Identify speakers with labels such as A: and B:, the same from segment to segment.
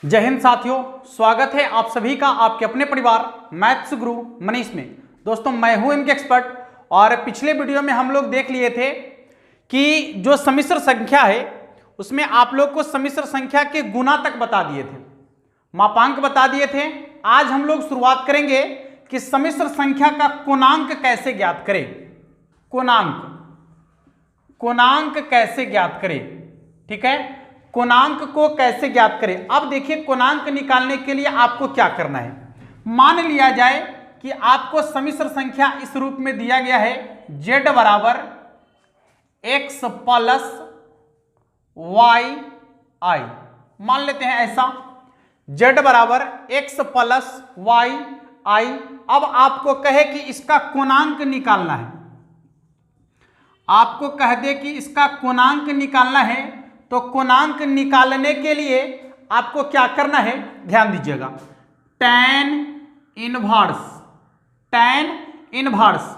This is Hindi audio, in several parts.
A: जय हिंद साथियों, स्वागत है आप सभी का आपके अपने परिवार मैथ्स गुरु मनीष में। दोस्तों, मैं हूं इनके एक्सपर्ट और पिछले वीडियो में हम लोग देख लिए थे कि जो सम्मिश्र संख्या है उसमें आप लोग को सम्मिश्र संख्या के गुना तक बता दिए थे, मापांक बता दिए थे। आज हम लोग शुरुआत करेंगे कि सम्मिश्र संख्या का कोणांक कैसे ज्ञात करें। कोणांक कैसे ज्ञात करें, ठीक है, कोणांक को कैसे ज्ञात करें। अब देखिए, कोणांक निकालने के लिए आपको क्या करना है। मान लिया जाए कि आपको सम्मिश्र संख्या इस रूप में दिया गया है, z बराबर x प्लस वाई आई। मान लेते हैं ऐसा, z बराबर x प्लस वाई आई। अब आपको कहे कि इसका कोणांक निकालना है, आपको कह दे कि इसका कोणांक निकालना है, तो कोणांक निकालने के लिए आपको क्या करना है, ध्यान दीजिएगा। tan इनवर्स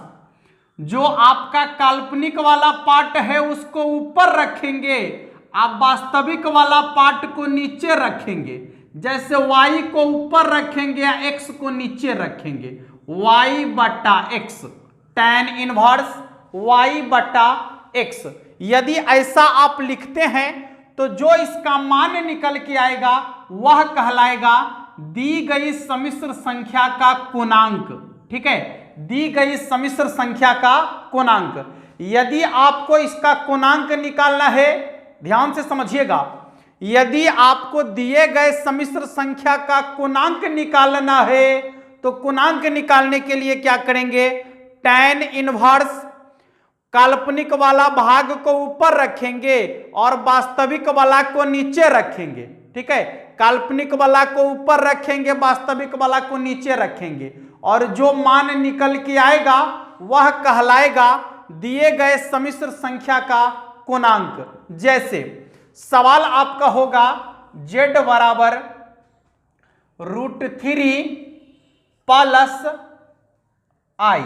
A: जो आपका काल्पनिक वाला पार्ट है उसको ऊपर रखेंगे, आप वास्तविक वाला पार्ट को नीचे रखेंगे। जैसे y को ऊपर रखेंगे या x को नीचे रखेंगे, y बटा x, tan इनवर्स y बटा x। यदि ऐसा आप लिखते हैं तो जो इसका मान निकल के आएगा वह कहलाएगा दी गई सम्मिश्र संख्या का कोणांक। ठीक है, दी गई सम्मिश्र संख्या का कोणांक। यदि आपको इसका कोणांक निकालना है, ध्यान से समझिएगा, यदि आपको दिए गए सम्मिश्र संख्या का कोणांक निकालना है तो कोणांक निकालने के लिए क्या करेंगे, tan इनवर्स काल्पनिक वाला भाग को ऊपर रखेंगे और वास्तविक वाला को नीचे रखेंगे। ठीक है, काल्पनिक वाला को ऊपर रखेंगे, वास्तविक वाला को नीचे रखेंगे, और जो मान निकल के आएगा वह कहलाएगा दिए गए सम्मिश्र संख्या का कोणांक। जैसे सवाल आपका होगा z बराबर √3 प्लस आई।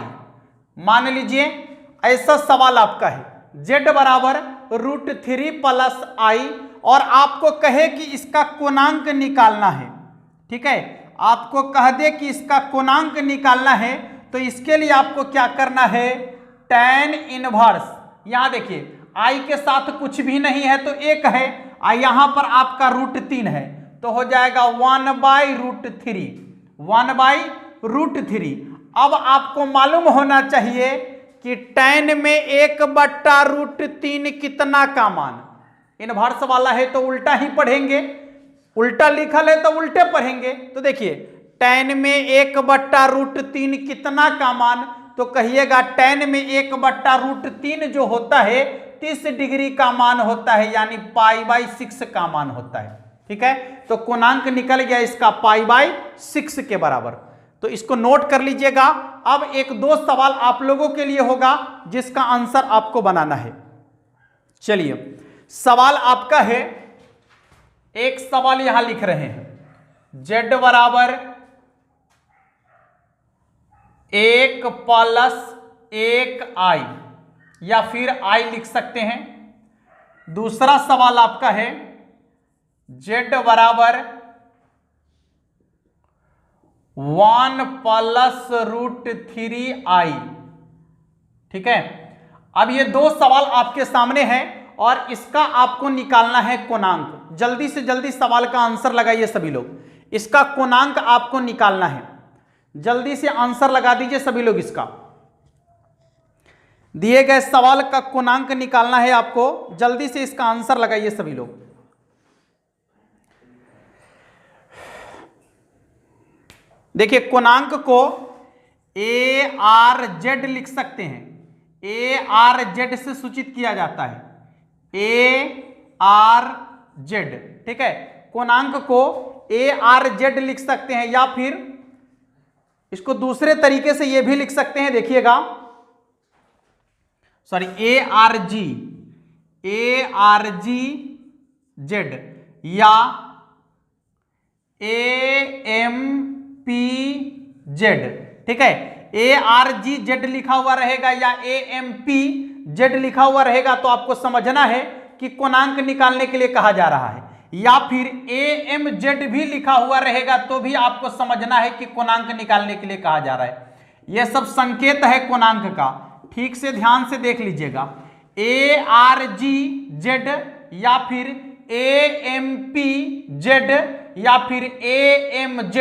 A: मान लीजिए ऐसा सवाल आपका है, z बराबर √3 प्लस आई, और आपको कहे कि इसका कोणांक निकालना है। ठीक है, आपको कह दे कि इसका कोणांक निकालना है, तो इसके लिए आपको क्या करना है, tan इनवर्स। यहां देखिए i के साथ कुछ भी नहीं है तो 1 है, यहां पर आपका √3 है तो हो जाएगा 1/√3। अब आपको मालूम होना चाहिए कि tan में 1/√3 कितना का मान। इनवर्स वाला है तो उल्टा ही पढ़ेंगे, उल्टा लिखल है तो उल्टे पढ़ेंगे। तो देखिए tan में 1/√3 कितना का मान, तो कहिएगा tan में 1/√3 जो होता है 30 डिग्री का मान होता है, यानी π/6 का मान होता है। ठीक है, तो कोणांक निकल गया इसका π/6 के बराबर। तो इसको नोट कर लीजिएगा। अब एक दो सवाल आप लोगों के लिए होगा जिसका आंसर आपको बनाना है। चलिए, सवाल आपका है, एक सवाल यहां लिख रहे हैं, z बराबर 1 प्लस 1i, या फिर i लिख सकते हैं। दूसरा सवाल आपका है z बराबर 1 प्लस √3i। ठीक है, अब ये दो सवाल आपके सामने हैं और इसका आपको निकालना है कोणांक। जल्दी से जल्दी सवाल का आंसर लगाइए सभी लोग, इसका कोणांक आपको निकालना है। जल्दी से आंसर लगा दीजिए सभी लोग, इसका दिए गए सवाल का कोणांक निकालना है आपको। जल्दी से इसका आंसर लगाइए सभी लोग। देखिए, कोणांक को ARZ लिख सकते हैं, ARZ से सूचित किया जाता है, ARZ। ठीक है, कोणांक को ARZ लिख सकते हैं, या फिर इसको दूसरे तरीके से यह भी लिख सकते हैं। देखिएगा, सॉरी, ARGZ या AMPZ। ठीक है, ARGZ लिखा हुआ रहेगा या AMPZ लिखा हुआ रहेगा, तो आपको समझना है कि कोणांक निकालने के लिए कहा जा रहा है। या फिर AMZ भी लिखा हुआ रहेगा तो भी आपको समझना है कि कोणांक निकालने के लिए कहा जा रहा है। यह सब संकेत है कोणांक का, ठीक से ध्यान से देख लीजिएगा। ARGZ या फिर AMPZ या फिर AMZ,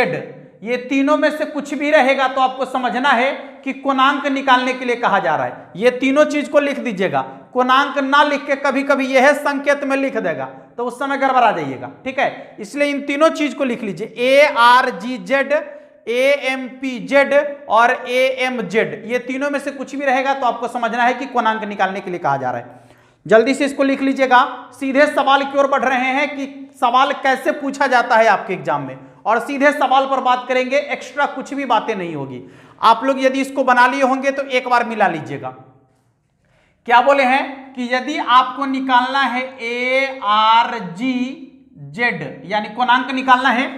A: ये तीनों में से कुछ भी रहेगा तो आपको समझना है कि कोणांक निकालने के लिए कहा जा रहा है। ये तीनों चीज को लिख दीजिएगा, कोणांक ना लिख के कभी कभी यह संकेत में लिख देगा तो उस समय गड़बड़ा जाइएगा, ठीक है। इसलिए इन तीनों चीज को लिख लीजिए, ARGZ, AMPZ और AMZ, ये तीनों में से कुछ भी रहेगा तो आपको समझना है कि कोणांक निकालने के लिए कहा जा रहा है। जल्दी से इसको लिख लीजिएगा। सीधे सवाल की ओर बढ़ रहे हैं कि सवाल कैसे पूछा जाता है आपके एग्जाम में, और सीधे सवाल पर बात करेंगे, एक्स्ट्रा कुछ भी बातें नहीं होगी। आप लोग यदि इसको बना लिए होंगे तो एक बार मिला लीजिएगा। क्या बोले हैं कि यदि आपको निकालना है ARGZ यानी कोणांक निकालना है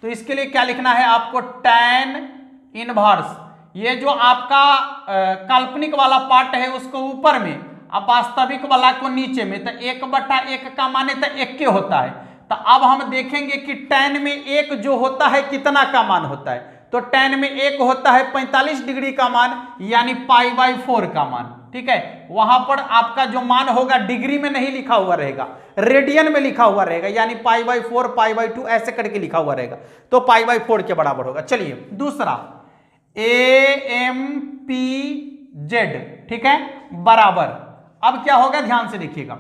A: तो इसके लिए क्या लिखना है आपको, tan इनवर्स, ये जो आपका काल्पनिक वाला पार्ट है उसको ऊपर में, अब वास्तविक वाला को नीचे में, तो 1/1 का माने तो 1 के होता है। तो अब हम देखेंगे कि tan में 1 जो होता है कितना का मान होता है, तो tan में 1 होता है 45 डिग्री का मान यानी π/4 का मान, ठीक है। वहां पर आपका जो मान होगा डिग्री में नहीं लिखा हुआ रहेगा, रेडियन में लिखा हुआ रहेगा, यानी π/4 π/2 ऐसे करके लिखा हुआ रहेगा, तो π/4 के बराबर होगा। चलिए दूसरा AMPZ, ठीक है, बराबर, अब क्या होगा ध्यान से देखिएगा।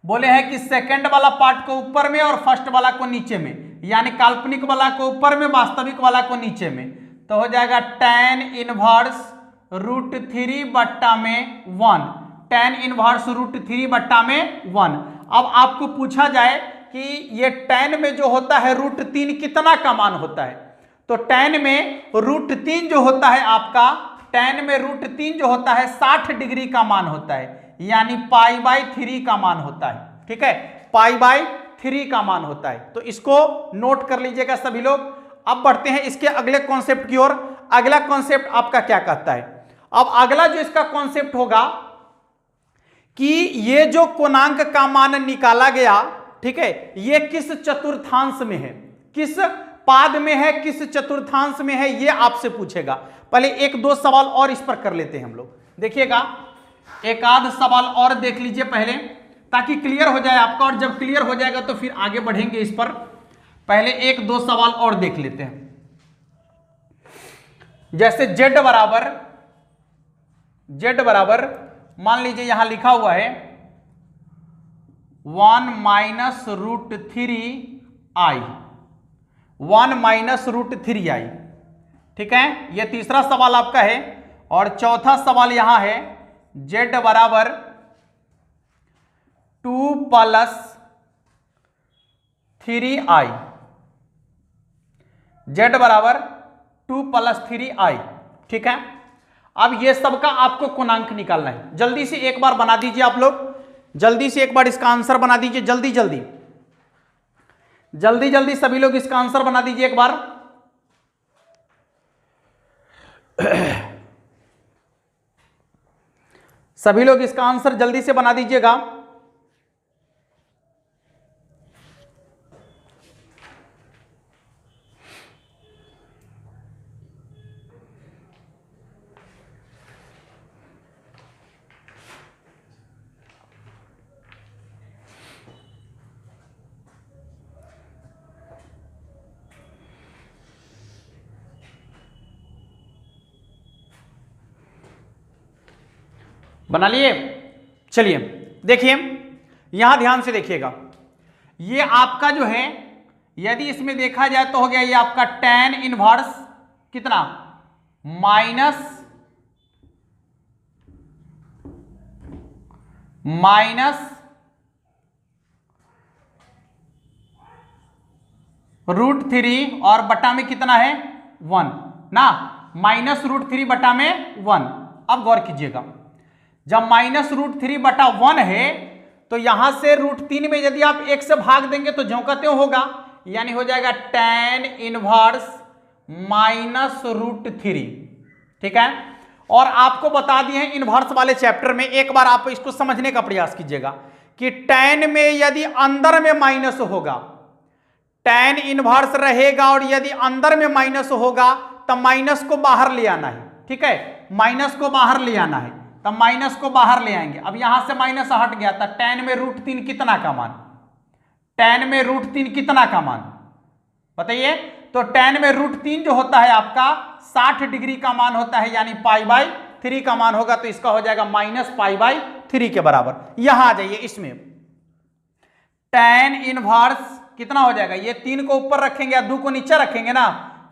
A: बोले हैं कि सेकंड वाला पार्ट को ऊपर में और फर्स्ट वाला को नीचे में, यानी काल्पनिक वाला को ऊपर में वास्तविक वाला को नीचे में, तो हो जाएगा tan इनवर्स √3/1, tan इनवर्स √3/1। अब आपको पूछा जाए कि ये tan में जो होता है √3 कितना का मान होता है, तो tan में √3 जो होता है आपका, tan में √3 जो होता है 60 डिग्री का मान होता है, यानी π/3 का मान होता है, ठीक है, π/3 का मान होता है। तो इसको नोट कर लीजिएगा सभी लोग। अब बढ़ते हैं इसके अगले कॉन्सेप्ट की ओर। अगला कॉन्सेप्ट आपका क्या कहता है, अब अगला जो इसका कॉन्सेप्ट होगा कि ये जो कोणांक का मान निकाला गया, ठीक है, ये किस चतुर्थांश में है, किस पाद में है, किस चतुर्थांश में है, ये आपसे पूछेगा। पहले एक दो सवाल और इस पर कर लेते हैं हम लोग, देखिएगा, एक आध सवाल और देख लीजिए पहले, ताकि क्लियर हो जाए आपका, और जब क्लियर हो जाएगा तो फिर आगे बढ़ेंगे इस पर। पहले एक दो सवाल और देख लेते हैं। जैसे z बराबर मान लीजिए यहां लिखा हुआ है 1 - √3i, 1 - √3i, ठीक है, यह तीसरा सवाल आपका है। और चौथा सवाल यहां है z बराबर 2 + 3i, z बराबर 2 + 3i, ठीक है। अब ये सबका आपको कोणांक निकालना है। जल्दी से एक बार बना दीजिए आप लोग, जल्दी से एक बार इसका आंसर बना दीजिए, जल्दी जल्दी जल्दी जल्दी सभी लोग इसका आंसर बना दीजिए एक बार। सभी लोग इसका आंसर जल्दी से बना दीजिएगा। बना लिए? चलिए देखिए, यहां ध्यान से देखिएगा, ये आपका जो है, यदि इसमें देखा जाए तो हो गया ये आपका tan इनवर्स कितना माइनस √3 और बटा में कितना है 1 ना, -√3/1। अब गौर कीजिएगा, जब -√3/1 है तो यहां से √3 में यदि आप 1 से भाग देंगे तो ज्यों का त्यों होगा, यानी हो जाएगा tan इनवर्स -√3, ठीक है। और आपको बता दिए हैं इनवर्स वाले चैप्टर में, एक बार आप इसको समझने का प्रयास कीजिएगा कि tan में यदि अंदर में माइनस होगा, tan इनवर्स रहेगा और यदि अंदर में माइनस होगा तब माइनस को बाहर ले आना है। ठीक है, माइनस को बाहर ले आना है, तब माइनस को बाहर ले आएंगे। अब यहां से माइनस हट गया था, tan में √3 कितना का मान, tan में √3 कितना का मान बताइए। तो tan में √3 जो होता है आपका 60 डिग्री का मान होता है, यानी π/3 का मान होगा, तो इसका हो जाएगा -π/3 के बराबर। यहां आ जाइए, इसमें tan इनवर्स कितना हो जाएगा, ये 3 को ऊपर रखेंगे या 2 को नीचे रखेंगे ना,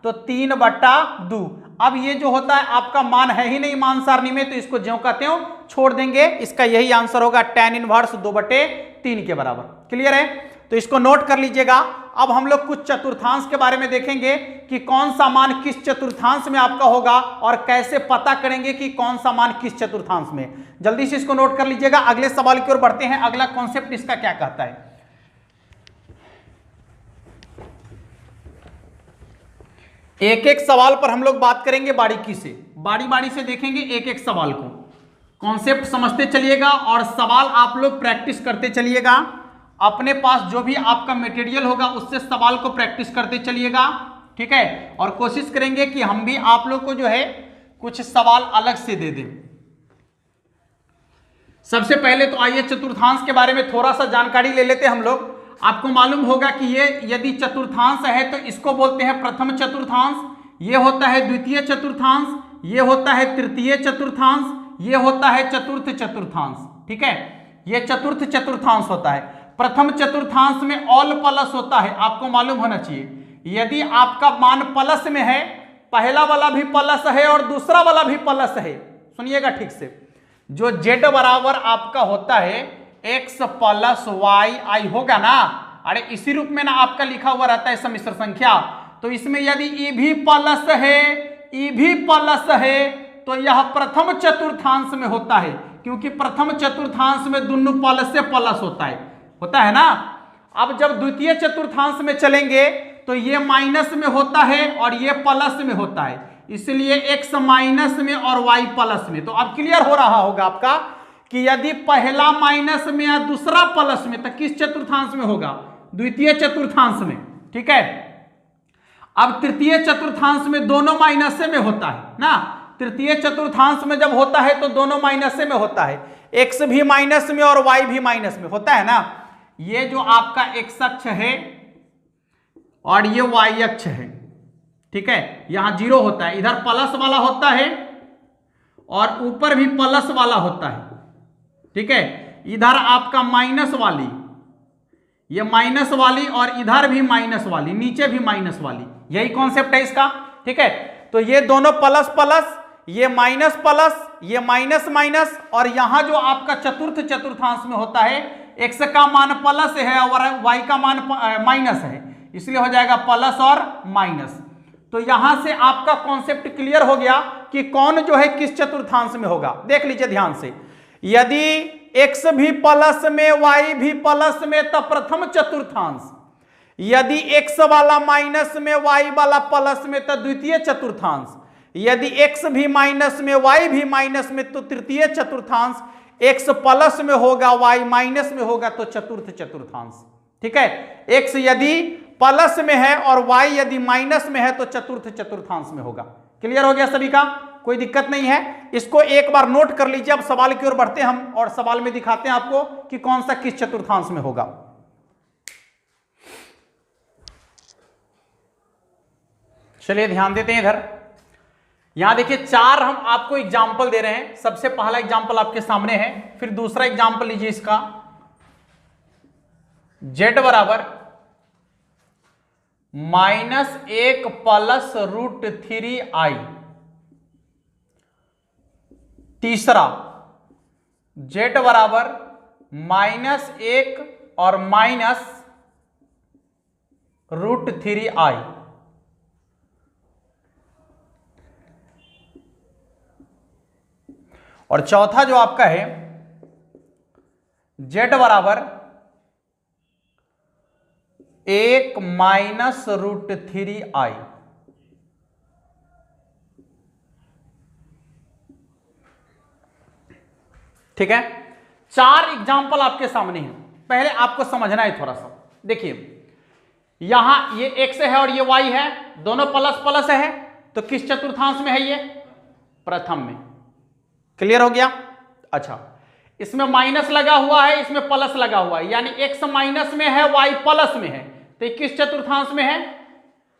A: तो 3/2। अब ये जो होता है आपका मान है ही नहीं मान सारणी में, तो इसको ज्यों का त्यों छोड़ देंगे। इसका यही आंसर होगा, tan इनवर्स 2/3 के बराबर। क्लियर है, तो इसको नोट कर लीजिएगा। अब हम लोग कुछ चतुर्थांश के बारे में देखेंगे कि कौन सा मान किस चतुर्थांश में आपका होगा और कैसे पता करेंगे कि कौन सा मान किस चतुर्थांश में। जल्दी से इसको नोट कर लीजिएगा। अगले सवाल की ओर बढ़ते हैं। अगला कॉन्सेप्ट इसका क्या कहता है, एक एक सवाल पर हम लोग बात करेंगे बारीकी से, बारी बारी से देखेंगे एक एक सवाल को। कॉन्सेप्ट समझते चलिएगा और सवाल आप लोग प्रैक्टिस करते चलिएगा। अपने पास जो भी आपका मटेरियल होगा उससे सवाल को प्रैक्टिस करते चलिएगा। ठीक है, और कोशिश करेंगे कि हम भी आप लोग को जो है कुछ सवाल अलग से दे दें। सबसे पहले तो आइए चतुर्थांश के बारे में थोड़ा सा जानकारी ले लेते हैं हम लोग। आपको मालूम होगा कि ये यदि चतुर्थांश है तो इसको बोलते हैं प्रथम चतुर्थांश, ये होता है द्वितीय चतुर्थांश, ये होता है तृतीय चतुर्थांश, ये होता है चतुर्थ चतुर्थांश। ठीक है, ये चतुर्थ चतुर्थांश होता है। प्रथम चतुर्थांश में ऑल प्लस होता है, आपको मालूम होना चाहिए। यदि आपका मान प्लस में है, पहला वाला भी प्लस है और दूसरा वाला भी प्लस है, सुनिएगा ठीक से, जो z बराबर आपका होता है x + y होगा ना, अरे इसी रूप में ना आपका लिखा हुआ रहता है सम्मिश्र संख्या। तो इसमें यदि ई भी प्लस है, ई भी प्लस है, तो यह प्रथम चतुर्थांश में होता है, क्योंकि प्रथम चतुर्थांश में दोनों प्लस से प्लस होता है ना। अब जब द्वितीय चतुर्थांश में चलेंगे तो ये माइनस में होता है और ये प्लस में होता है, इसलिए x माइनस में और y प्लस में। तो अब क्लियर हो रहा होगा आपका कि यदि पहला माइनस में या दूसरा प्लस में, तो किस चतुर्थांश में होगा, द्वितीय चतुर्थांश में। ठीक है, अब तृतीय चतुर्थांश में दोनों माइनस में होता है ना, तृतीय चतुर्थांश में जब होता है तो दोनों माइनस में होता है, x भी माइनस में और y भी माइनस में होता है ना। ये जो आपका x अक्ष है और ये y अक्ष है, ठीक है, यहां 0 होता है, इधर प्लस वाला होता है और ऊपर भी प्लस वाला होता है। ठीक है, इधर आपका माइनस वाली, ये माइनस वाली और इधर भी माइनस वाली, नीचे भी माइनस वाली, यही कॉन्सेप्ट है इसका। ठीक है, तो ये दोनों प्लस प्लस, ये माइनस प्लस, ये माइनस माइनस, और यहां जो आपका चतुर्थ चतुर्थांश में होता है x का मान प्लस है और y का मान माइनस है, इसलिए हो जाएगा प्लस और माइनस। तो यहां से आपका कॉन्सेप्ट क्लियर हो गया कि कौन जो है किस चतुर्थांश में होगा। देख लीजिए ध्यान से, यदि x भी प्लस में y भी प्लस में तो प्रथम चतुर्थांश, यदि x वाला माइनस में y वाला प्लस में तो द्वितीय चतुर्थांश, यदि x भी माइनस में y भी माइनस में तो तृतीय चतुर्थांश, x प्लस में होगा y माइनस में होगा तो चतुर्थ चतुर्थांश। ठीक है, x यदि प्लस में है और y यदि माइनस में है तो चतुर्थ चतुर्थांश में होगा। क्लियर हो गया सभी का, कोई दिक्कत नहीं है। इसको एक बार नोट कर लीजिए। अब सवाल की ओर बढ़ते हैं हम और सवाल में दिखाते हैं आपको कि कौन सा किस चतुर्थांश में होगा। चलिए ध्यान देते हैं इधर। यहां देखिए 4 हम आपको एग्जाम्पल दे रहे हैं। सबसे पहला एग्जाम्पल आपके सामने है, फिर दूसरा एग्जाम्पल लीजिए इसका, z बराबर -1 + √3i, तीसरा z बराबर -1 और -√3i, और चौथा जो आपका है z बराबर 1 - √3i। ठीक है, चार एग्जाम्पल आपके सामने हैं, पहले आपको समझना है थोड़ा सा। देखिए यहां ये x है और ये y है, दोनों प्लस प्लस है, तो किस चतुर्थांश में है ये? प्रथम में। क्लियर हो गया? अच्छा, इसमें माइनस लगा हुआ है, इसमें प्लस लगा हुआ है, यानी x माइनस में है, y प्लस में है, तो ये किस चतुर्थांश में है?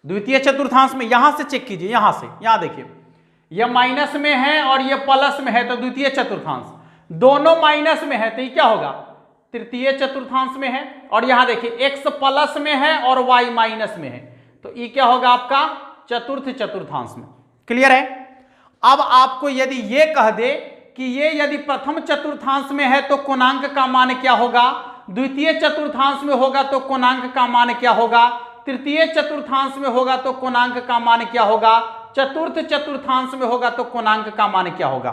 A: द्वितीय चतुर्थांश में। यहां से चेक कीजिए, यहां से, यहां देखिए ये माइनस में है और ये प्लस में है, तो द्वितीय चतुर्थांश। दोनों माइनस में है तो ये क्या होगा? तृतीय चतुर्थांश में है। और यहां देखिए x प्लस में है और y माइनस में है, तो ये क्या होगा आपका? चतुर्थ चतुर्थांश में। क्लियर है? अब आपको यदि ये कह दे कि ये यदि प्रथम चतुर्थांश में है तो कोणांक का मान क्या होगा, द्वितीय चतुर्थांश में होगा तो कोणांक का मान क्या होगा, तृतीय चतुर्थांश में होगा तो कोणांक का मान क्या होगा, चतुर्थ चतुर्थांश में होगा तो कोणांक का मान क्या होगा।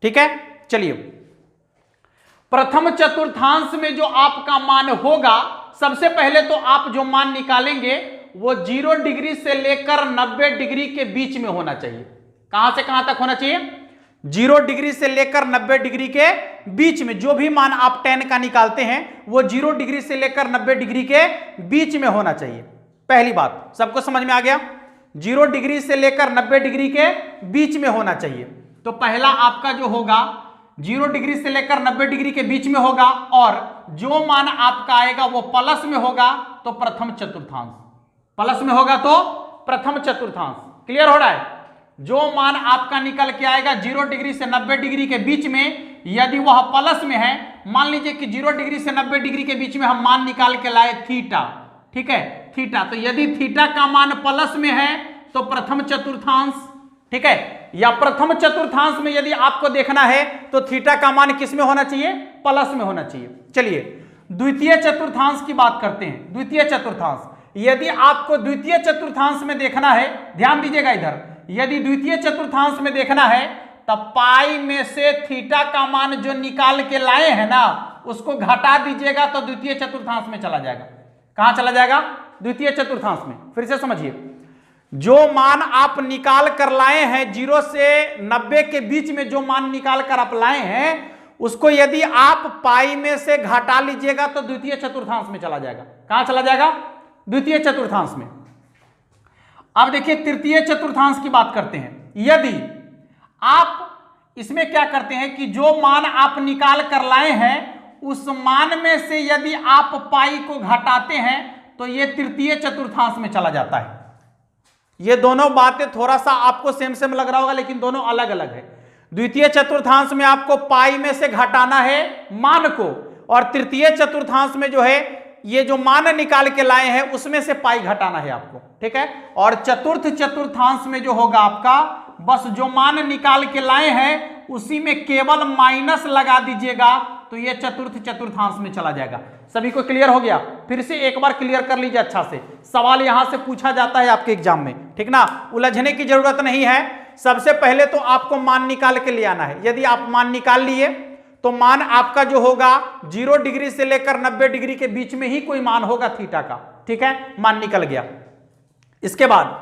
A: ठीक है, चलिए प्रथम चतुर्थांश में जो आपका मान होगा, सबसे पहले तो आप जो मान निकालेंगे वो 0 डिग्री से लेकर 90 डिग्री के बीच में होना चाहिए। कहां से कहां तक होना चाहिए? 0 डिग्री से लेकर 90 डिग्री के बीच में। जो भी मान आप tan का निकालते हैं वो 0 डिग्री से लेकर 90 डिग्री के बीच में होना चाहिए। पहली बात सबको समझ में आ गया? 0 डिग्री से लेकर 90 डिग्री के बीच में होना चाहिए। तो पहला आपका जो होगा 0 डिग्री से लेकर 90 डिग्री के बीच में होगा, और जो मान आपका आएगा वो प्लस में होगा तो प्रथम चतुर्थांश। प्लस में होगा तो प्रथम चतुर्थांश। क्लियर हो रहा है? जो मान आपका निकल के आएगा 0 डिग्री से 90 डिग्री के बीच में, यदि वह प्लस में है, मान लीजिए कि 0 डिग्री से 90 डिग्री के बीच में हम मान निकाल के लाए थीटा। ठीक है, थीटा, तो यदि थीटा का मान प्लस में है तो प्रथम चतुर्थांश। ठीक है, या प्रथम चतुर्थांश में यदि आपको देखना है तो थीटा का मान किस में होना चाहिए? प्लस में होना चाहिए। चलिए द्वितीय चतुर्थांश की बात करते हैं। द्वितीय चतुर्थांश, यदि आपको द्वितीय चतुर्थांश में देखना है, ध्यान दीजिएगा इधर, यदि द्वितीय चतुर्थांश में देखना है तब पाई में से थीटा का मान जो निकाल के लाए हैं ना, उसको घटा दीजिएगा तो द्वितीय चतुर्थांश में चला जाएगा। कहां चला जाएगा? द्वितीय चतुर्थांश में। फिर से समझिए, जो मान आप निकाल कर लाए हैं 0 से 90 के बीच में, जो मान निकाल कर आप लाए हैं उसको यदि आप पाई में से घटा लीजिएगा तो द्वितीय चतुर्थांश में चला जाएगा। कहां चला जाएगा? द्वितीय चतुर्थांश में। अब देखिए तृतीय चतुर्थांश की बात करते हैं। यदि आप इसमें क्या करते हैं कि जो मान आप निकाल कर लाए हैं उस मान में से यदि आप पाई को घटाते हैं तो ये तृतीय चतुर्थांश में चला जाता है। ये दोनों बातें थोड़ा सा आपको सेम सेम लग रहा होगा, लेकिन दोनों अलग अलग है। द्वितीय चतुर्थांश में आपको पाई में से घटाना है मान को, और तृतीय चतुर्थांश में जो है ये जो मान निकाल के लाए हैं उसमें से पाई घटाना है आपको। ठीक है, और चतुर्थ चतुर्थांश में जो होगा आपका, बस जो मान निकाल के लाए हैं उसी में केवल माइनस लगा दीजिएगा तो ये चतुर्थ चतुर्थांश में चला जाएगा। सभी को क्लियर हो गया? फिर से एक बार क्लियर कर लीजिए अच्छा से, सवाल यहां से पूछा जाता है आपके एग्जाम में। ठीक ना, उलझने की जरूरत नहीं है। सबसे पहले तो आपको मान निकाल के ले आना है। यदि आप मान निकाल लिए तो मान आपका जो होगा 0 डिग्री से लेकर 90 डिग्री के बीच में ही कोई मान होगा थीटा का। ठीक है, मान निकल गया। इसके बाद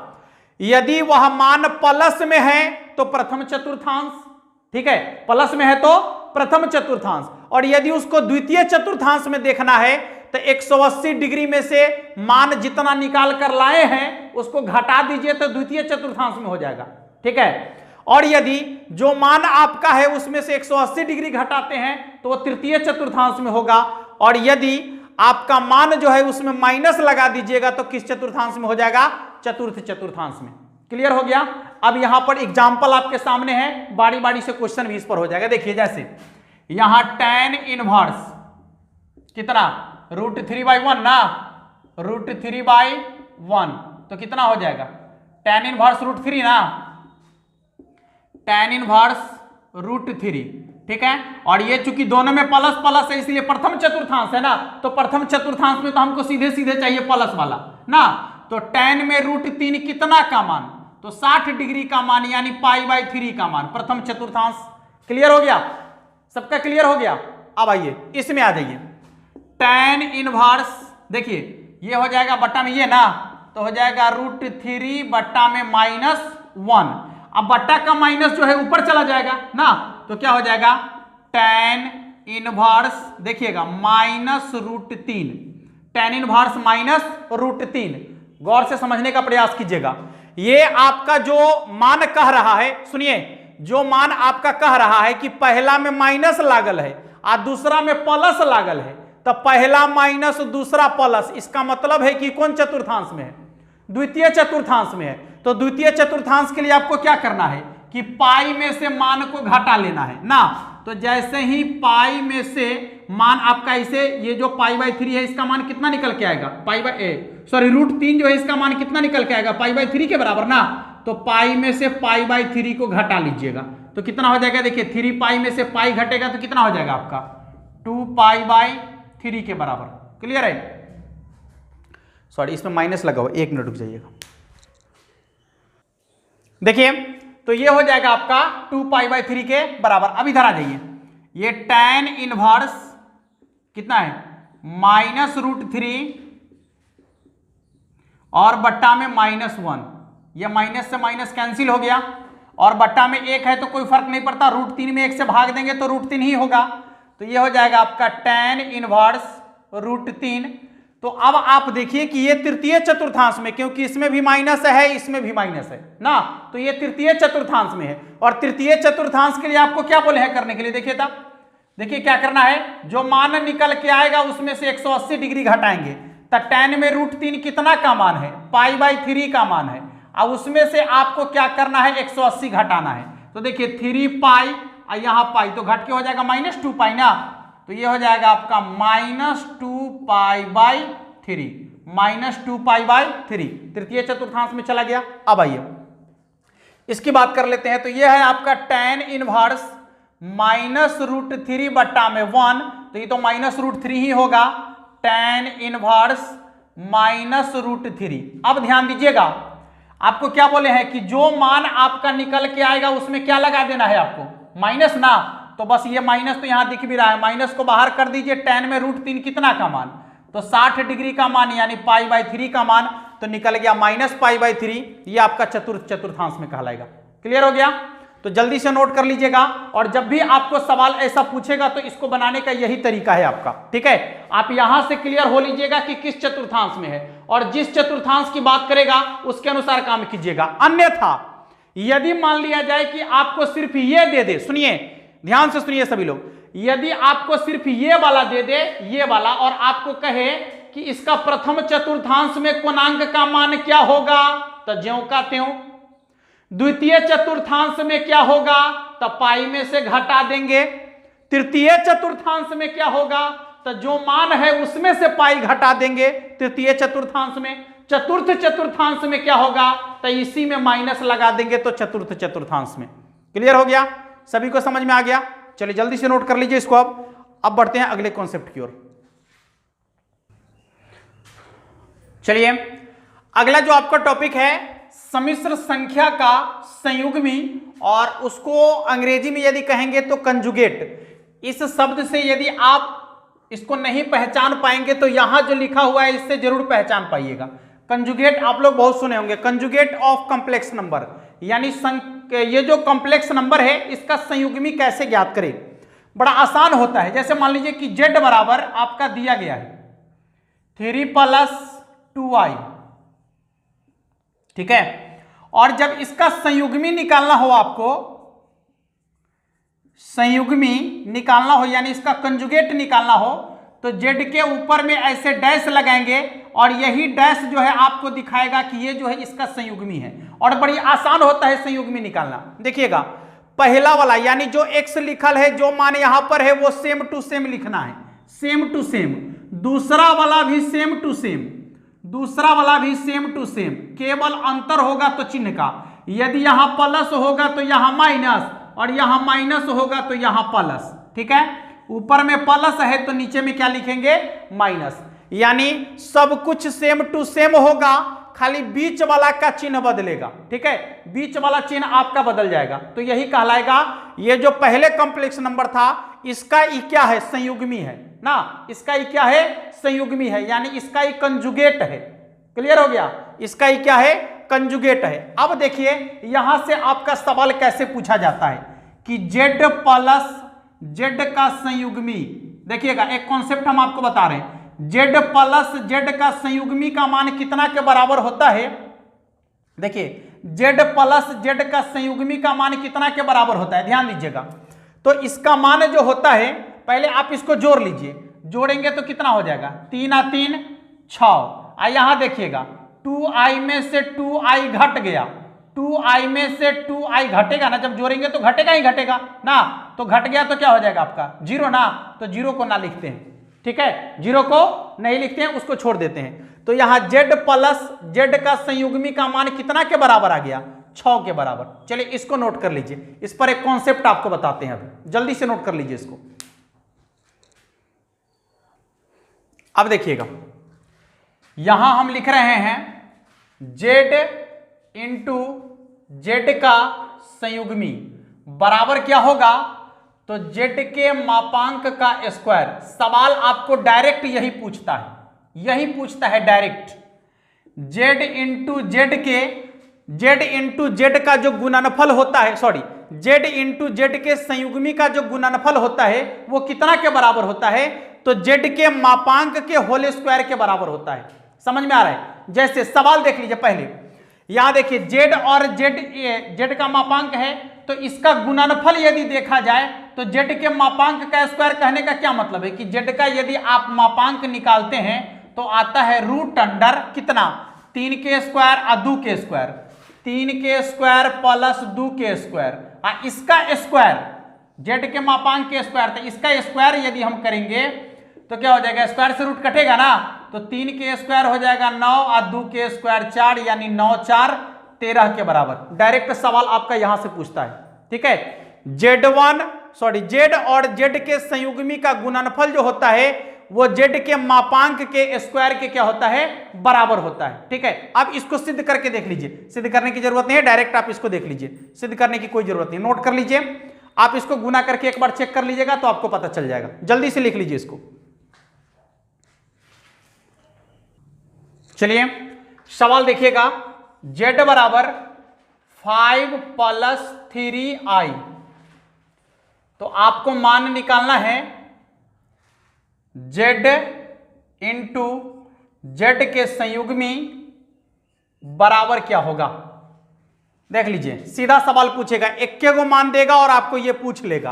A: यदि वह मान प्लस में है तो प्रथम चतुर्थांश। ठीक है, प्लस में है तो प्रथम चतुर्थांश, और यदि उसको द्वितीय चतुर्थांश में देखना है तो 180 डिग्री में से मान जितना निकाल कर लाए हैं उसको घटा दीजिए तो द्वितीय चतुर्थांश में हो जाएगा। ठीक है, और यदि जो मान आपका है उसमें से 180 डिग्री घटाते हैं तो वो तृतीय चतुर्थांश में होगा, और यदि आपका मान जो है उसमें माइनस लगा दीजिएगा तो किस चतुर्थांश में हो जाएगा? चतुर्थ चतुर्थांश में। क्लियर हो गया? अब यहां पर एग्जाम्पल आपके सामने है, बारी बारी से क्वेश्चन भी इस पर हो जाएगा। देखिए जैसे यहां tan इनवर्स कितना, √3/1 ना, √3/1, तो कितना हो जाएगा? tan इनवर्स √3 ना, tan इनवर्स √3। ठीक है, और ये चूंकि दोनों में प्लस प्लस है इसलिए प्रथम चतुर्थांश है ना, तो प्रथम चतुर्थांश में तो हमको सीधे सीधे चाहिए प्लस वाला ना, तो tan में √3 कितना का मान, तो 60 डिग्री का मान, यानी π/3 का मान, प्रथम चतुर्थांश। क्लियर हो गया? सबका क्लियर हो गया? अब आइए इसमें आ जाइए। tan इनवर्स देखिए ये हो जाएगा बट्टा में ये ना, तो हो जाएगा √3 बट्टा में -1। अब बट्टा का माइनस जो है ऊपर चला जाएगा ना, तो क्या हो जाएगा? tan इनवर्स देखिएगा -√3, tan इनवर्स -√3। गौर से समझने का प्रयास कीजिएगा। ये आपका जो मान कह रहा है, सुनिए, जो मान आपका कह रहा है कि पहला में माइनस लागल है और दूसरा में प्लस लागल है, तो पहला माइनस दूसरा प्लस, इसका मतलब है कि कौन चतुर्थांश में है? द्वितीय चतुर्थांश में है। तो द्वितीय चतुर्थांश के लिए आपको क्या करना है कि पाई में से मान को घटा लेना है ना। तो जैसे ही पाई में से मान आपका इसे, ये जो π/3 है इसका मान कितना निकल के आएगा? √3 जो है इसका मान कितना निकल के आएगा? π/3 के बराबर ना। तो पाई में से π/3 को घटा लीजिएगा तो कितना हो जाएगा? देखिए 3 पाई में से पाई घटेगा तो कितना हो जाएगा आपका? 2π/3 के बराबर। क्लियर है? सॉरी, इसमें माइनस लगा हुआ, 1 मिनट रुक जाइएगा। देखिए तो ये हो जाएगा आपका 2π/3 के बराबर। अब इधर आ जाइए, ये tan इनवर्स कितना है? -√3 और बट्टा में -1, ये माइनस से माइनस कैंसिल हो गया और बट्टा में 1 है तो कोई फर्क नहीं पड़ता, √3 में 1 से भाग देंगे तो √3 ही होगा। तो ये हो जाएगा आपका tan इनवर्स √3। तो अब आप देखिए कि ये तृतीय चतुर्थांश में, क्योंकि इसमें भी माइनस है इसमें भी माइनस है ना, तो ये तृतीय चतुर्थांश में है। और तृतीय चतुर्थांश के लिए आपको क्या बोले हैं करने के लिए? देखिए तब, देखिए क्या करना है, जो मान निकल के आएगा उसमें से 180 डिग्री घटाएंगे। तो tan में √3 कितना का मान है? π/3 का मान है। अब उसमें से आपको क्या करना है? 180 घटाना है। तो देखिए 3 पाई और यहाँ पाई तो घट के हो जाएगा -2π ना। तो ये हो जाएगा आपका -2π/3 तृतीय चतुर्थांश में चला गया। अब आइए इसकी बात कर लेते हैं। तो ये है आपका tan इनवर्स -√3 बट्टा में 1, तो ये तो -√3 ही होगा, tan इनवर्स -√3। अब ध्यान दीजिएगा, आपको क्या बोले हैं कि जो मान आपका निकल के आएगा उसमें क्या लगा देना है आपको? माइनस ना। तो बस ये माइनस तो यहां दिख भी रहा है, माइनस को बाहर कर दीजिए। tan में √3 कितना का मान? तो 60 डिग्री का मान यानी π/3 का मान, तो निकल गया -π/3। ये आपका चतुर्थांश में कहलाएगा। क्लियर हो गया? तो जल्दी से नोट कर लीजिएगा, और जब भी आपको सवाल ऐसा पूछेगा तो इसको बनाने का यही तरीका है आपका। ठीक है, आप यहां से क्लियर हो लीजिएगा कि किस चतुर्थांश में है, और जिस चतुर्थांश की बात करेगा उसके अनुसार काम कीजिएगा। अन्यथा यदि मान लिया जाए कि आपको सिर्फ ये दे दे, सुनिए ध्यान से सुनिए सभी लोग, यदि आपको सिर्फ ये वाला दे दे, ये वाला, और आपको कहे कि इसका प्रथम चतुर्थांश में कोणांक का मान क्या होगा, तो ज्यों का त्यों। द्वितीय चतुर्थांश में क्या होगा, तो पाई में से घटा देंगे। तृतीय चतुर्थांश में क्या होगा, तो जो मान है उसमें से पाई घटा देंगे तृतीय चतुर्थांश में। चतुर्थ चतुर्थांश में क्या होगा, तो इसी में माइनस लगा देंगे तो चतुर्थ चतुर्थांश में। क्लियर हो गया? सभी को समझ में आ गया? चलिए जल्दी से नोट कर लीजिए इसको। अब बढ़ते हैं अगले कॉन्सेप्ट की ओर। चलिए अगला जो आपका टॉपिक है सम्मिश्र संख्या का संयुग्मी, और उसको अंग्रेजी में यदि कहेंगे तो कंजुगेट। इस शब्द से यदि आप इसको नहीं पहचान पाएंगे तो यहां जो लिखा हुआ है इससे जरूर पहचान पाइएगा। कंजुगेट आप लोग बहुत सुने होंगे, कंजुगेट ऑफ कॉम्प्लेक्स नंबर, यानी ये जो कॉम्प्लेक्स नंबर है इसका संयुग्मी कैसे ज्ञात करें। बड़ा आसान होता है। जैसे मान लीजिए कि z बराबर आपका दिया गया है 3 + 2i, ठीक है, और जब इसका संयुग्मी निकालना हो, आपको संयुग्मी निकालना हो यानी इसका कंजुगेट निकालना हो, तो z के ऊपर में ऐसे डैश लगाएंगे और यही डैश जो है आपको दिखाएगा कि ये जो है इसका संयुग्मी है। और बड़ी आसान होता है संयुग्मी निकालना। देखिएगा पहला वाला यानी जो x लिखल है, जो मान यहां पर है वो सेम टू सेम लिखना है, सेम टू सेम। दूसरा वाला भी सेम टू सेम, दूसरा वाला भी सेम टू सेम, केवल अंतर होगा तो चिन्ह का। यदि यहां प्लस होगा तो यहां माइनस, और यहां माइनस होगा तो यहां प्लस। ठीक है, ऊपर में प्लस है तो नीचे में क्या लिखेंगे, माइनस। यानी सब कुछ सेम टू सेम होगा, खाली बीच वाला का चिन्ह बदलेगा। ठीक है, बीच वाला चिन्ह आपका बदल जाएगा, तो यही कहलाएगा। ये जो पहले कॉम्प्लेक्स नंबर था इसका ई क्या है, संयुग्मी है ना, इसका ई क्या है, संयुग्मी है, यानी इसका ई कंजुगेट है। क्लियर हो गया, इसका ई क्या है, कंजुगेट है। अब देखिए यहां से आपका सवाल कैसे पूछा जाता है कि z + जेड का संयुग्मी, देखिएगा एक कॉन्सेप्ट हम आपको बता रहे हैं, जेड प्लस जेड का संयुग्मी का मान कितना के बराबर होता है। देखिए जेड प्लस जेड का संयुग्मी का मान कितना के बराबर होता है, ध्यान दीजिएगा। तो इसका मान जो होता है, पहले आप इसको जोड़ लीजिए, जोड़ेंगे तो कितना हो जाएगा, 3 और 3 6। यहां देखिएगा 2i में से 2i घट गया, 2i में से 2i घटेगा ना, जब जोड़ेंगे तो घटेगा ही घटेगा ना, तो घट गया तो क्या हो जाएगा आपका 0 ना, तो 0 को ना लिखते हैं, ठीक है, 0 को नहीं लिखते हैं, उसको छोड़ देते हैं। तो यहां जेड प्लस जेड का संयुग्मी का मान कितना के बराबर आ गया, 6 के बराबर। चलिए इसको नोट कर लीजिए, इस पर एक कॉन्सेप्ट आपको बताते हैं, अभी जल्दी से नोट कर लीजिए इसको। अब देखिएगा यहां हम लिख रहे हैं जेड इंटू जेड का संयुग्मी बराबर क्या होगा, तो जेड के मापांक का स्क्वायर। सवाल आपको डायरेक्ट यही पूछता है, यही पूछता है डायरेक्ट, जेड इंटू जेड के, जेड इंटू जेड का जो गुणनफल होता है, सॉरी जेड इंटू जेड के संयुग्मी का जो गुणनफल होता है वो कितना के बराबर होता है, तो जेड के मापांक के होल स्क्वायर के बराबर होता है। समझ में आ रहा है। जैसे सवाल देख लीजिए, पहले यहां देखिए जेड और जेड का मापांक है, तो इसका गुणनफल यदि देखा जाए तो जेड के मापांक का स्क्वायर कहने का क्या मतलब है कि जेड का यदि आप मापांक निकालते हैं तो आता है रूट अंडर कितना, 3 के स्क्वायर और 2 के स्क्वायर, 3 के स्क्वायर प्लस 2 के स्क्वायर। इसका स्क्वायर जेड के मापांक के स्क्वायर, तो इसका स्क्वायर यदि हम करेंगे तो क्या हो जाएगा, स्क्वायर से रूट कटेगा ना, तो 3 के स्क्वायर हो जाएगा 9 और 2 के स्क्वायर 4, यानी 9 4 13 के बराबर। डायरेक्ट सवाल आपका यहां से पूछता है, ठीक है। जेड और जेड के संयुग्मी का गुणनफल जो होता है वो जेड के मापांक के स्क्वायर के क्या होता है, बराबर होता है, ठीक है। अब इसको सिद्ध करके देख लीजिए, सिद्ध करने की जरूरत नहीं है, डायरेक्ट आप इसको देख लीजिए, सिद्ध करने की कोई जरूरत नहीं, नोट कर लीजिए। आप इसको गुना करके एक बार चेक कर लीजिएगा तो आपको पता चल जाएगा। जल्दी से लिख लीजिए इसको। चलिए सवाल देखिएगा, z बराबर 5 प्लस 3i, तो आपको मान निकालना है z इंटू जेड के संयुग्मी बराबर क्या होगा। देख लीजिए सीधा सवाल पूछेगा, एक गो मान देगा और आपको ये पूछ लेगा,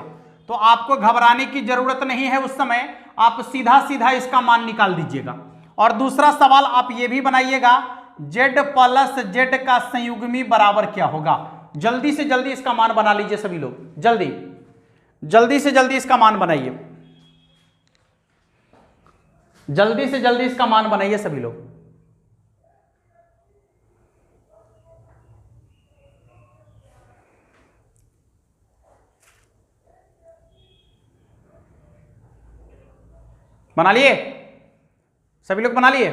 A: तो आपको घबराने की जरूरत नहीं है। उस समय आप सीधा सीधा इसका मान निकाल दीजिएगा। और दूसरा सवाल आप ये भी बनाइएगा, z प्लस जेड का संयुग्मी बराबर क्या होगा। जल्दी से जल्दी इसका मान बना लीजिए सभी लोग, जल्दी से जल्दी इसका मान बनाइए, जल्दी से जल्दी इसका मान बनाइए सभी लोग। बना लिए सभी लोग, बना लिए।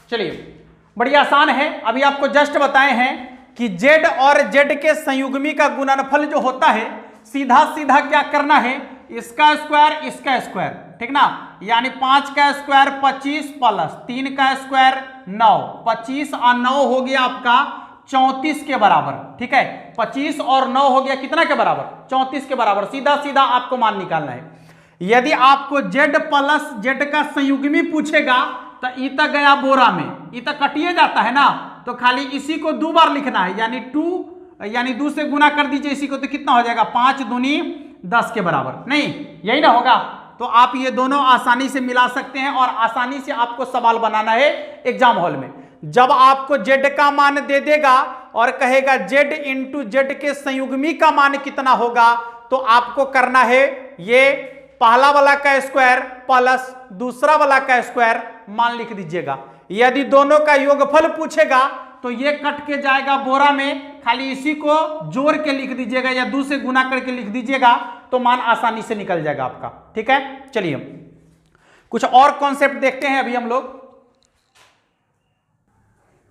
A: चलिए बड़ी आसान है, अभी आपको जस्ट बताए हैं कि जेड और जेड के संयुग्मी का गुणनफल जो होता है, सीधा सीधा क्या करना है, इसका स्क्वायर इसका स्क्वायर, ठीक ना, यानी 5 का स्क्वायर 25 प्लस 3 का स्क्वायर 9, 25 और 9 हो गया आपका 34 के बराबर, ठीक है। 25 और 9 हो गया कितना के बराबर, 34 के बराबर। सीधा सीधा आपको मान निकालना है। यदि आपको जेड प्लस जेड का संयुग्मी पूछेगा तो ई तक गया बोरा में, ई तक कटिए जाता है ना, तो खाली इसी को 2 बार लिखना है, यानी 2 से गुना कर दीजिए इसी को, तो कितना हो जाएगा 5 दूनी 10 के बराबर। नहीं यही ना होगा, तो आप ये दोनों आसानी से मिला सकते हैं और आसानी से आपको सवाल बनाना है एग्जाम हॉल में। जब आपको जेड का मान दे देगा और कहेगा जेड इंटू जेड के संयुग्मी का मान कितना होगा, तो आपको करना है ये पहला वाला का स्क्वायर प्लस दूसरा वाला का स्क्वायर मान लिख दीजिएगा। यदि दोनों का योगफल पूछेगा तो ये कट के जाएगा बोरा में, खाली इसी को जोड़ के लिख दीजिएगा या 2 से गुना करके लिख दीजिएगा, तो मान आसानी से निकल जाएगा आपका, ठीक है। चलिए कुछ और कॉन्सेप्ट देखते हैं अभी हम लोग।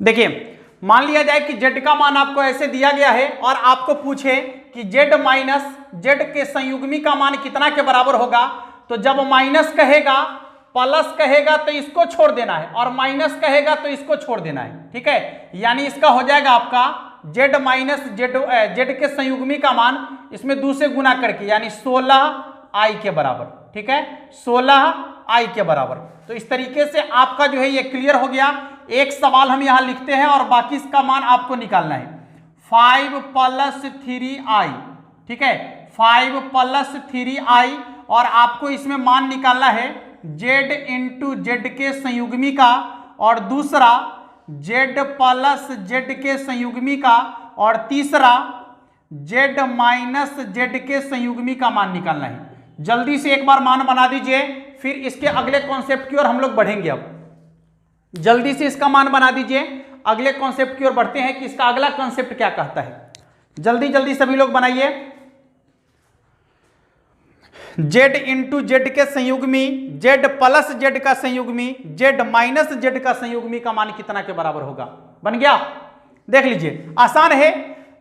A: देखिए मान लिया जाए कि जेड का मान आपको ऐसे दिया गया है और आपको पूछे कि जेड माइनस जेड के संयुग्मी का मान कितना के बराबर होगा, तो जब माइनस कहेगा प्लस कहेगा तो इसको छोड़ देना है और माइनस कहेगा तो इसको छोड़ देना है, ठीक है। यानी इसका हो जाएगा आपका जेड माइनस जेड के संयुग्मी का मान इसमें 2 से गुना करके, यानी 16 आई के बराबर, ठीक है, 16 आई के बराबर। तो इस तरीके से आपका जो है ये क्लियर हो गया। एक सवाल हम यहां लिखते हैं और बाकी इसका मान आपको निकालना है। 5 + 3i, ठीक है, 5 + 3i, और आपको इसमें मान निकालना है z × z के संयुग्मी का, और दूसरा z + z के संयुग्मी का, और तीसरा z - z के संयुग्मी का मान निकालना है। जल्दी से एक बार मान बना दीजिए, फिर इसके अगले कॉन्सेप्ट की ओर हम लोग बढ़ेंगे। अब जल्दी से इसका मान बना दीजिए, अगले कॉन्सेप्ट की ओर बढ़ते हैं कि इसका अगला कॉन्सेप्ट क्या कहता है। जल्दी जल्दी सभी लोग बनाइए। z × z के संयुग्मी, z + z का संयुग्मी, z - z का संयुग्मी का मान कितना के बराबर होगा? बन गया? देख लीजिए, आसान है।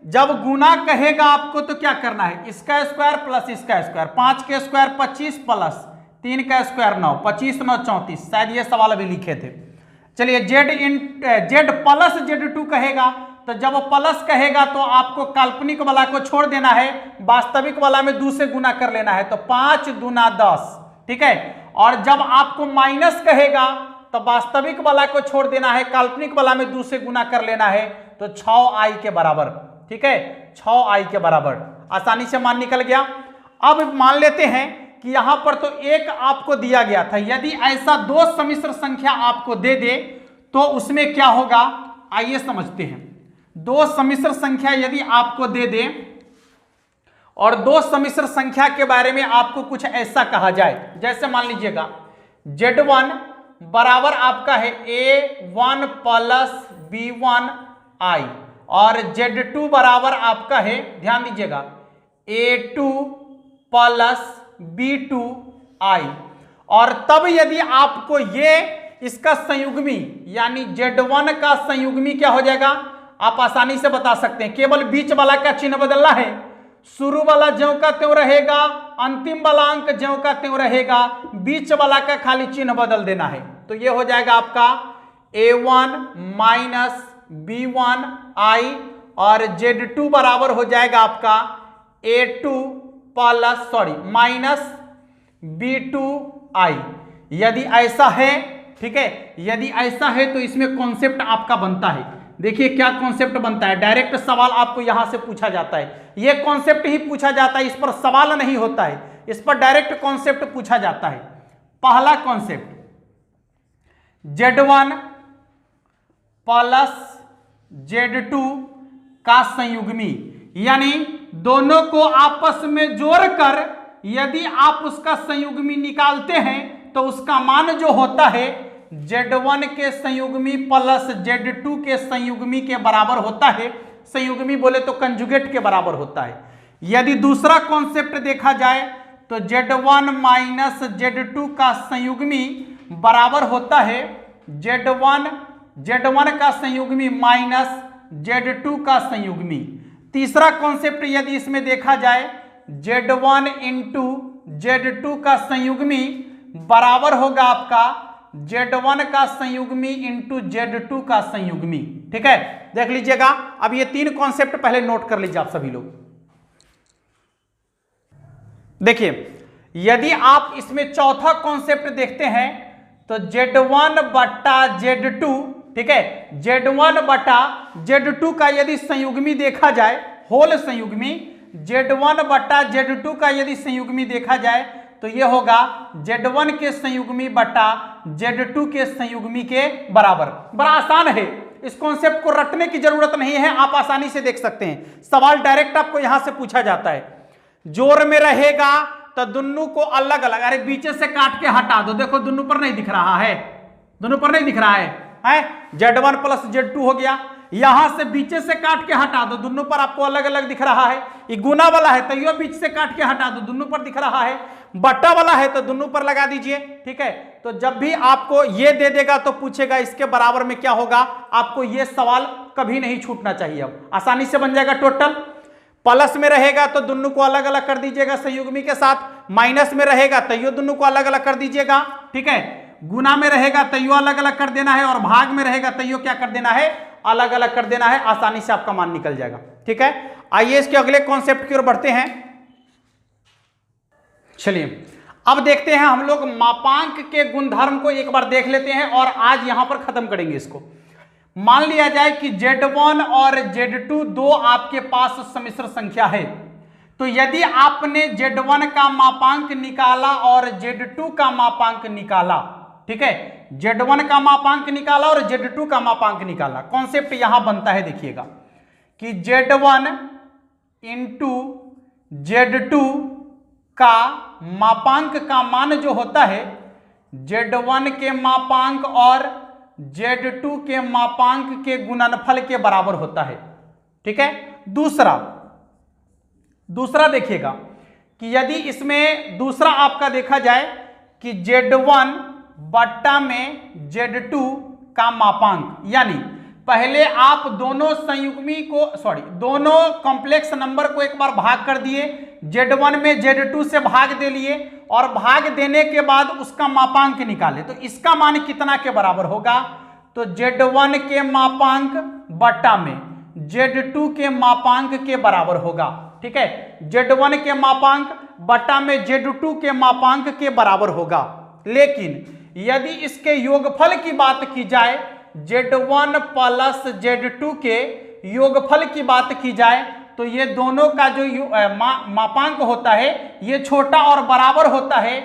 A: जब गुना कहेगा आपको तो क्या करना है, इसका स्क्वायर प्लस इसका स्क्वायर, 5 के स्क्वायर 25 प्लस 3 का स्क्वायर 9, 25 9 34, शायद ये सवाल अभी लिखे थे। चलिए z + z2 कहेगा, तो जब प्लस कहेगा तो आपको काल्पनिक वाला को छोड़ देना है, वास्तविक वाला में 2 से गुना कर लेना है, तो 5 दूना 10, ठीक है। और जब आपको माइनस कहेगा तो वास्तविक वाला को छोड़ देना है, काल्पनिक वाला में 2 से गुना कर लेना है, तो 6i के बराबर, ठीक है, 6i के बराबर। आसानी से मान निकल गया। अब मान लेते हैं कि यहां पर तो एक आपको दिया गया था, यदि ऐसा 2 सम्मिश्र संख्या आपको दे दे तो उसमें क्या होगा, आइए समझते हैं। 2 सम्मिश्र संख्या यदि आपको दे दे और 2 सम्मिश्र संख्या के बारे में आपको कुछ ऐसा कहा जाए, जैसे मान लीजिएगा z1 बराबर आपका है a1 + b1i, और z2 बराबर आपका है, ध्यान दीजिएगा, a2 + b2i। और तब यदि आपको ये इसका संयुग्मी यानी z1 का संयुग्मी क्या हो जाएगा, आप आसानी से बता सकते हैं। केवल बीच वाला का चिन्ह बदलना है, शुरू वाला ज्यों का त्यों रहेगा, अंतिम वाला अंक ज्यों का त्यों रहेगा, बीच वाला का खाली चिन्ह बदल देना है। तो ये हो जाएगा आपका a1 - b1i, और z2 बराबर हो जाएगा आपका a2 - b2i। यदि ऐसा है, ठीक है, यदि ऐसा है तो इसमें कॉन्सेप्ट आपका बनता है। देखिए क्या कॉन्सेप्ट बनता है, डायरेक्ट सवाल आपको यहां से पूछा जाता है, ये कॉन्सेप्ट ही पूछा जाता है, इस पर सवाल नहीं होता है, इस पर डायरेक्ट कॉन्सेप्ट पूछा जाता है। पहला कॉन्सेप्ट, z1 + z2 का संयुग्मी, यानी दोनों को आपस में जोड़कर यदि आप उसका संयुग्मी निकालते हैं तो उसका मान जो होता है z1 के संयुग्मी प्लस z2 के संयुग्मी के बराबर होता है। संयुग्मी बोले तो कंजुगेट के बराबर होता है। यदि दूसरा कॉन्सेप्ट देखा जाए तो z1 - z2 का संयुग्मी बराबर होता है z1 का संयुग्मी माइनस z2 का संयुग्मी। तीसरा कॉन्सेप्ट यदि इसमें देखा जाए z1 × z2 का संयुग्मी बराबर होगा आपका z1 का संयुग्मी × z2 का संयुग्मी, ठीक है। देख लीजिएगा, अब ये 3 कॉन्सेप्ट पहले नोट कर लीजिए आप सभी लोग। देखिए यदि आप इसमें चौथा कॉन्सेप्ट देखते हैं तो z1 / z2, ठीक है, z1 / z2 का यदि संयुग्मी देखा जाए, होल संयुग्मी, z1 / z2 का यदि संयुग्मी देखा जाए तो यह होगा z1 के संयुग्मी बटा z2 के संयुग्मी के बराबर। बड़ा आसान है, इस कॉन्सेप्ट को रटने की जरूरत नहीं है, आप आसानी से देख सकते हैं। सवाल डायरेक्ट आपको यहां से पूछा जाता है, जोर में रहेगा तो दोनों को अलग अलग, अरे बीचे से काट के हटा दो, देखो दोनों पर नहीं दिख रहा है, दोनों पर नहीं दिख रहा है, z1 + z2 हो गया। यहां से बीचे से काट के हटा दो, दोनों पर आपको अलग अलग दिख रहा है। ये गुना वाला है तो यो बीच से काट के हटा दो, दोनों पर दिख रहा है। बट्टा वाला है तो दोनों पर लगा दीजिए, ठीक है। तो जब भी आपको ये दे देगा तो पूछेगा इसके बराबर में क्या होगा, आपको ये सवाल कभी नहीं छूटना चाहिए। अब आसानी से बन जाएगा। टोटल प्लस में रहेगा तो दोनों को अलग अलग कर दीजिएगा संयुग्मी के साथ, माइनस में रहेगा तो यो दोनों को अलग अलग कर दीजिएगा, ठीक है। गुना में रहेगा तो यो अलग अलग कर देना है, और भाग में रहेगा तो यो क्या कर देना है, अलग अलग कर देना है। आसानी से आपका मान निकल जाएगा, ठीक है। आइए इसके अगले कॉन्सेप्ट की ओर बढ़ते हैं। चलिए अब देखते हैं हम लोग मापांक के गुणधर्म को एक बार देख लेते हैं और आज यहां पर खत्म करेंगे इसको। मान लिया जाए कि Z1 और Z2 दो आपके पास सम्मिश्र संख्या है, तो यदि आपने Z1 का मापांक निकाला और Z2 का मापांक निकाला, ठीक है, Z1 का मापांक निकाला और Z2 का मापांक निकाला, कॉन्सेप्ट यहां बनता है, देखिएगा कि Z1 इंटू Z2 का मापांक का मान जो होता है Z1 के मापांक और Z2 के मापांक के गुणनफल के बराबर होता है, ठीक है। दूसरा देखिएगा कि यदि इसमें दूसरा आपका देखा जाए कि Z1 बट्टा में Z2 का मापांक, यानी पहले आप दोनों संयुग्मी को दोनों कॉम्प्लेक्स नंबर को एक बार भाग कर दिए, Z1 में Z2 से भाग दे लिए और भाग देने के बाद उसका मापांक निकाले, तो इसका मान कितना के बराबर होगा, तो Z1 के मापांक बट्टा में Z2 के मापांक के बराबर होगा, ठीक है। Z1 के मापांक बट्टा में Z2 के मापांक के बराबर होगा। लेकिन यदि इसके योगफल की बात की जाए, Z1 प्लस Z2 के योगफल की बात की जाए, तो ये दोनों का जो मापांक होता है ये छोटा और बराबर होता है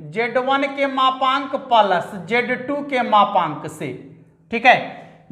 A: Z1 के मापांक प्लस Z2 के मापांक से, ठीक है।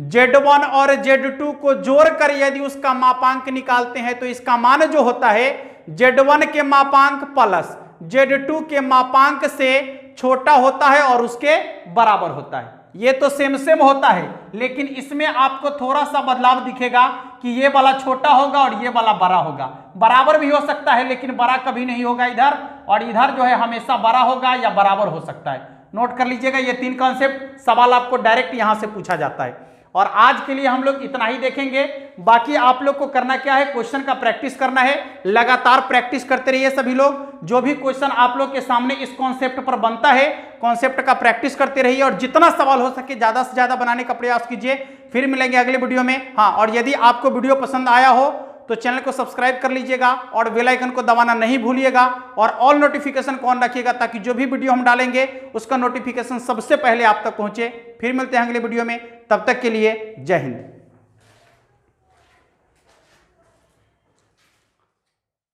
A: Z1 और Z2 को जोड़कर यदि उसका मापांक निकालते हैं तो इसका मान जो होता है Z1 के मापांक प्लस Z2 के मापांक से छोटा होता है और उसके बराबर होता है। ये तो सेम होता है, लेकिन इसमें आपको थोड़ा सा बदलाव दिखेगा कि ये वाला छोटा होगा और ये वाला बड़ा होगा। बराबर भी हो सकता है लेकिन बड़ा कभी नहीं होगा इधर, और इधर जो है हमेशा बड़ा होगा या बराबर हो सकता है। नोट कर लीजिएगा, ये तीन कॉन्सेप्ट सवाल आपको डायरेक्ट यहां से पूछा जाता है। और आज के लिए हम लोग इतना ही देखेंगे। बाकी आप लोग को करना क्या है, क्वेश्चन का प्रैक्टिस करना है, लगातार प्रैक्टिस करते रहिए सभी लोग। जो भी क्वेश्चन आप लोग के सामने इस कॉन्सेप्ट पर बनता है, कॉन्सेप्ट का प्रैक्टिस करते रहिए और जितना सवाल हो सके ज्यादा से ज्यादा बनाने का प्रयास कीजिए। फिर मिलेंगे अगले वीडियो में। हाँ, और यदि आपको वीडियो पसंद आया हो तो चैनल को सब्सक्राइब कर लीजिएगा और बेल आइकन को दबाना नहीं भूलिएगा और ऑल नोटिफिकेशन को ऑन रखिएगा ताकि जो भी वीडियो हम डालेंगे उसका नोटिफिकेशन सबसे पहले आप तक पहुंचे। फिर मिलते हैं अगले वीडियो में, तब तक के लिए जय हिंद।